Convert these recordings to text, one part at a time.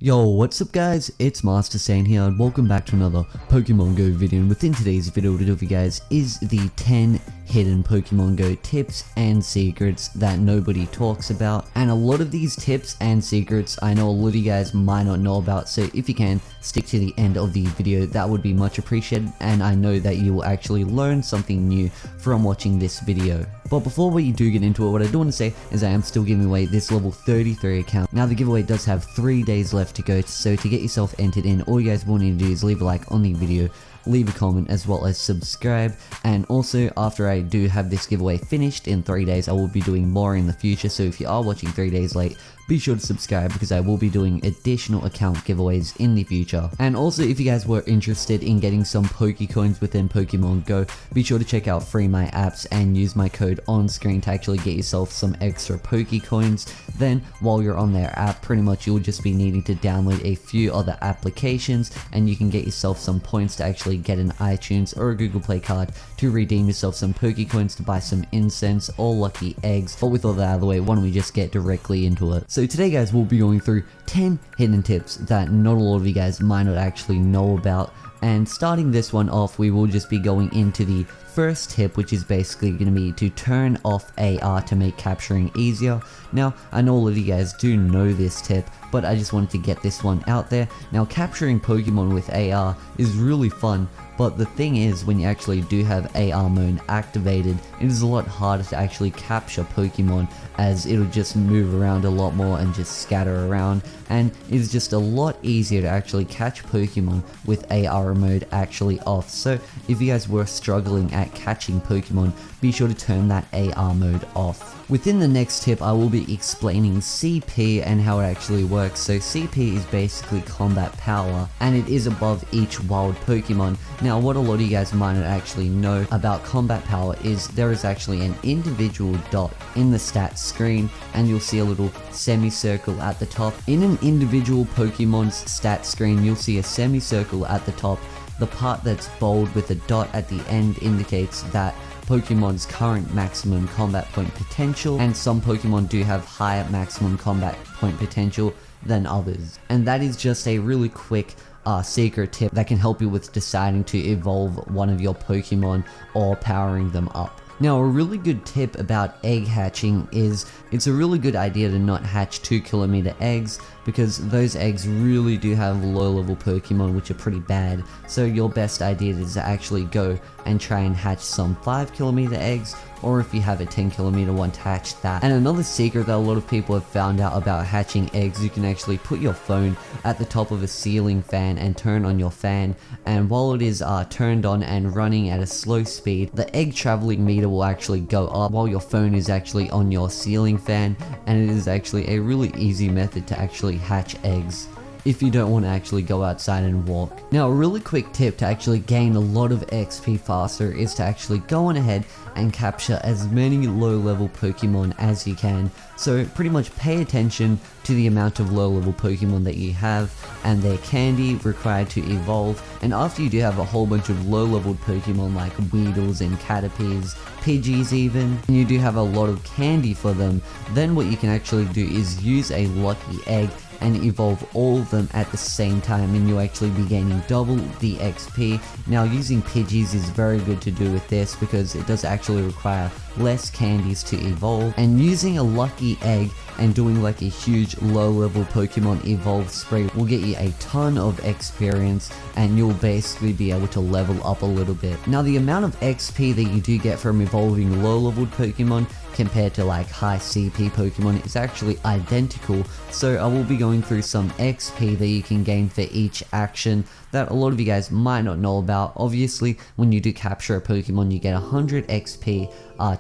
Yo, what's up guys, it's Master Sane here and welcome back to another Pokemon Go video, and within today's video to do for you guys is the 10 hidden Pokemon Go tips and secrets that nobody talks about. And a lot of these tips and secrets I know a lot of you guys might not know about, so if you can stick to the end of the video, that would be much appreciated, and I know that you will actually learn something new from watching this video. But before we do get into it, what I do want to say is I am still giving away this level 33 account. Now the giveaway does have 3 days left to go, so to get yourself entered in, all you guys will need to do is leave a like on the video, leave a comment, as well as subscribe. And also, after I do have this giveaway finished in 3 days, I will be doing more in the future, so if you are watching 3 days late, be sure to subscribe because I will be doing additional account giveaways in the future. And also, if you guys were interested in getting some Pokecoins within Pokemon Go, be sure to check out Free My Apps and use my code on screen to actually get yourself some extra Pokecoins. Then, while you're on their app, pretty much you'll just be needing to download a few other applications and you can get yourself some points to actually get an iTunes or a Google Play card to redeem yourself some Pokecoins to buy some incense or lucky eggs. But with all that out of the way, why don't we just get directly into it. So today guys, we'll be going through 10 hidden tips that not a lot of you guys might not actually know about. And starting this one off, we will just be going into the first tip, which is basically going to be to turn off AR to make capturing easier. Now, I know a lot of you guys do know this tip, but I just wanted to get this one out there. Now, capturing Pokemon with AR is really fun, but the thing is, when you actually do have AR mode activated, it is a lot harder to actually capture Pokemon, as it'll just move around a lot more and just scatter around, and it is just a lot easier to actually catch Pokemon with AR mode actually off. So if you guys were struggling at catching Pokemon, be sure to turn that AR mode off. Within the next tip, I will be explaining CP and how it actually works. So CP is basically combat power, and it is above each wild Pokemon. Now, what a lot of you guys might not actually know about combat power is there is actually an individual dot in the stats screen, and you'll see a little semicircle at the top. In an individual Pokemon's stats screen, you'll see a semicircle at the top. The part that's bold with a dot at the end indicates that Pokemon's current maximum combat point potential, and some Pokemon do have higher maximum combat point potential than others. And that is just a really quick secret tip that can help you with deciding to evolve one of your Pokemon or powering them up. Now, a really good tip about egg hatching is it's a really good idea to not hatch 2-kilometer eggs, because those eggs really do have low level Pokemon which are pretty bad. So your best idea is to actually go and try and hatch some 5-kilometer eggs, or if you have a 10-kilometer one, to hatch that. And another secret that a lot of people have found out about hatching eggs, you can actually put your phone at the top of a ceiling fan and turn on your fan, and while it is turned on and running at a slow speed, the egg traveling meter will actually go up while your phone is actually on your ceiling fan, and it is actually a really easy method to actually hatch eggs if you don't want to actually go outside and walk. Now, a really quick tip to actually gain a lot of XP faster is to actually go on ahead and capture as many low level Pokemon as you can. So pretty much pay attention to the amount of low level Pokemon that you have and their candy required to evolve. And after you do have a whole bunch of low leveled Pokemon like Weedles and Caterpies, Pidgeys even, and you do have a lot of candy for them, then what you can actually do is use a lucky egg and evolve all of them at the same time, and you'll actually be gaining double the XP. Now, using Pidgeys is very good to do with this because it does actually require less candies to evolve, and using a lucky egg and doing like a huge low level Pokemon evolve spree will get you a ton of experience, and you'll basically be able to level up a little bit. Now, the amount of XP that you do get from evolving low leveled Pokemon compared to like high CP Pokemon is actually identical, so I will be going through some XP that you can gain for each action that a lot of you guys might not know about. Obviously, when you do capture a Pokemon, you get 100 XP,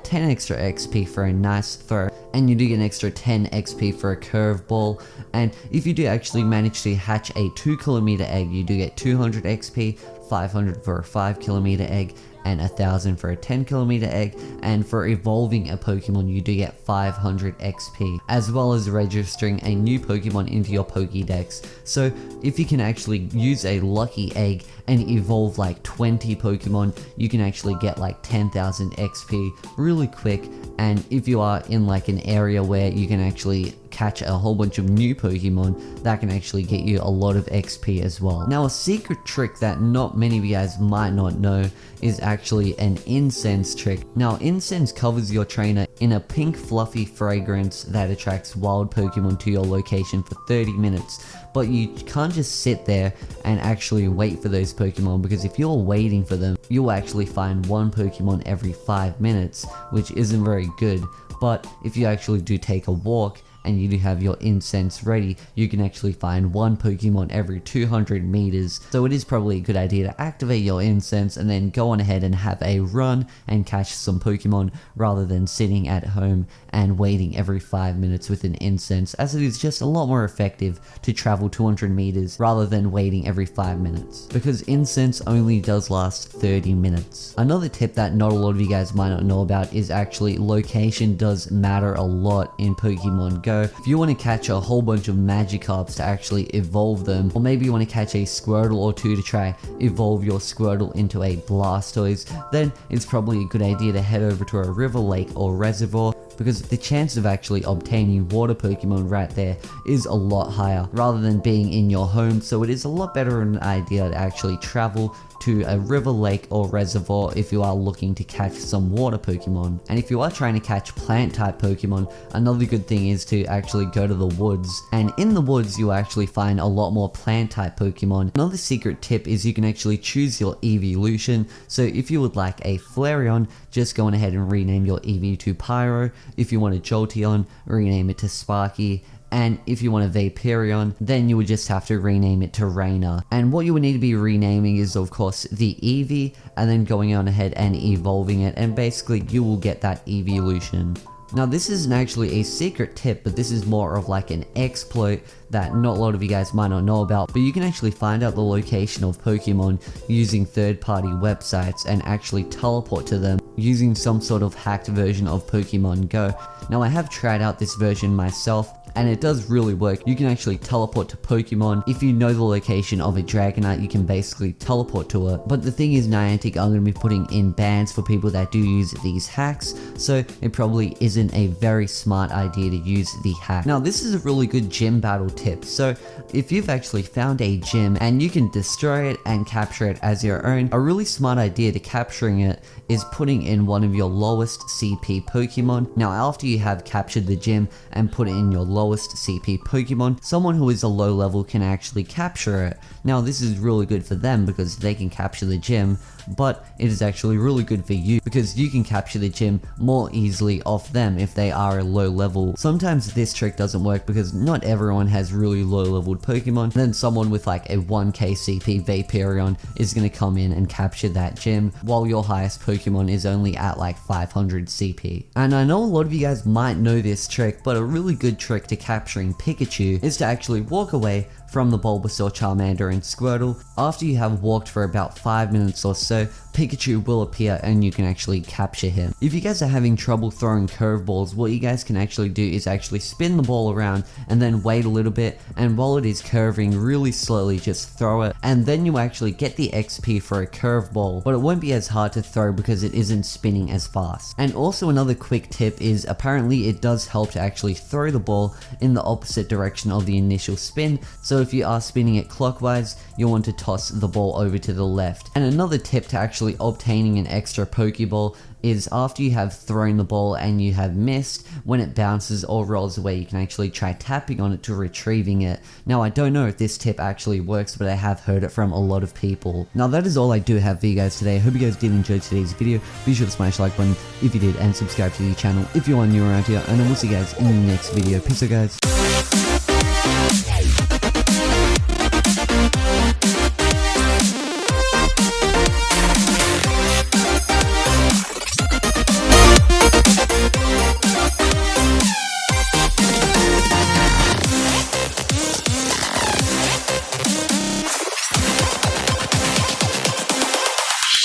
10 extra XP for a nice throw, and you do get an extra 10 XP for a curveball. And if you do actually manage to hatch a 2-kilometer egg, you do get 200 XP, 500 for a 5-kilometer egg, and 1000 for a 10-kilometer egg. And for evolving a Pokemon, you do get 500 XP, as well as registering a new Pokemon into your Pokédex. So if you can actually use a lucky egg and evolve like 20 Pokemon, you can actually get like 10,000 XP really quick. And if you are in like an area where you can actually catch a whole bunch of new Pokemon, that can actually get you a lot of XP as well. Now, a secret trick that not many of you guys might not know is actually an incense trick. Now, incense covers your trainer in a pink fluffy fragrance that attracts wild Pokemon to your location for 30 minutes. But you can't just sit there and actually wait for those Pokemon, because if you're waiting for them, you'll actually find one Pokemon every 5 minutes, which isn't very good. But if you actually do take a walk and you do have your incense ready, you can actually find one Pokemon every 200 meters. So it is probably a good idea to activate your incense and then go on ahead and have a run and catch some Pokemon, rather than sitting at home and waiting every 5 minutes with an incense, as it is just a lot more effective to travel 200 meters rather than waiting every 5 minutes, because incense only does last 30 minutes. Another tip that not a lot of you guys might not know about is actually location does matter a lot in Pokemon Go. If you want to catch a whole bunch of Magikarps to actually evolve them, or maybe you want to catch a Squirtle or two to try evolve your Squirtle into a Blastoise, then it's probably a good idea to head over to a river, lake, or reservoir, because the chance of actually obtaining water Pokemon right there is a lot higher rather than being in your home. So it is a lot better an idea to actually travel to a river, lake, or reservoir if you are looking to catch some water Pokemon. And if you are trying to catch plant type Pokemon, another good thing is to actually go to the woods. And in the woods, you'll actually find a lot more plant type Pokemon. Another secret tip is you can actually choose your evolution. So if you would like a Flareon, just go on ahead and rename your Eevee to Pyro. If you want a Jolteon, rename it to Sparky. And if you want a Vaporeon, then you would just have to rename it to Rainer. And what you would need to be renaming is, of course, the Eevee, and then going on ahead and evolving it, and basically you will get that evolution. Now, this isn't actually a secret tip, but this is more of like an exploit that not a lot of you guys might not know about, but you can actually find out the location of Pokemon using third-party websites and actually teleport to them using some sort of hacked version of Pokemon Go. Now, I have tried out this version myself, and it does really work. You can actually teleport to Pokemon. If you know the location of a Dragonite, you can basically teleport to it. But the thing is, Niantic are going to be putting in bans for people that do use these hacks, so it probably isn't a very smart idea to use the hack. Now, this is a really good gym battle tip. So if you've actually found a gym and you can destroy it and capture it as your own, a really smart idea to capturing it is putting in one of your lowest CP Pokemon. Now, after you have captured the gym and put it in your lowest CP Pokemon, someone who is a low level can actually capture it. Now, this is really good for them because they can capture the gym, but it is actually really good for you because you can capture the gym more easily off them if they are a low level. Sometimes this trick doesn't work because not everyone has really low leveled Pokemon. Then someone with like a 1k CP Vaporeon is going to come in and capture that gym, while your highest Pokemon is only at like 500 CP. And I know a lot of you guys might know this trick, but a really good trick to capturing Pikachu is to actually walk away from the Bulbasaur, Charmander, and Squirtle. After you have walked for about 5 minutes or so, Pikachu will appear and you can actually capture him. If you guys are having trouble throwing curveballs, what you guys can actually do is actually spin the ball around and then wait a little bit, and while it is curving, really slowly just throw it, and then you actually get the XP for a curveball, but it won't be as hard to throw because it isn't spinning as fast. And also another quick tip is apparently it does help to actually throw the ball in the opposite direction of the initial spin. So if you are spinning it clockwise, you'll want to toss the ball over to the left. And another tip to actually obtaining an extra Pokeball is after you have thrown the ball and you have missed, when it bounces or rolls away, you can actually try tapping on it to retrieving it. Now, I don't know if this tip actually works, but I have heard it from a lot of people. Now, that is all I do have for you guys today. I hope you guys did enjoy today's video. Be sure to smash the like button if you did, and subscribe to the channel if you are new around here, and I will see you guys in the next video. Peace out, guys.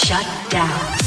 Shut down.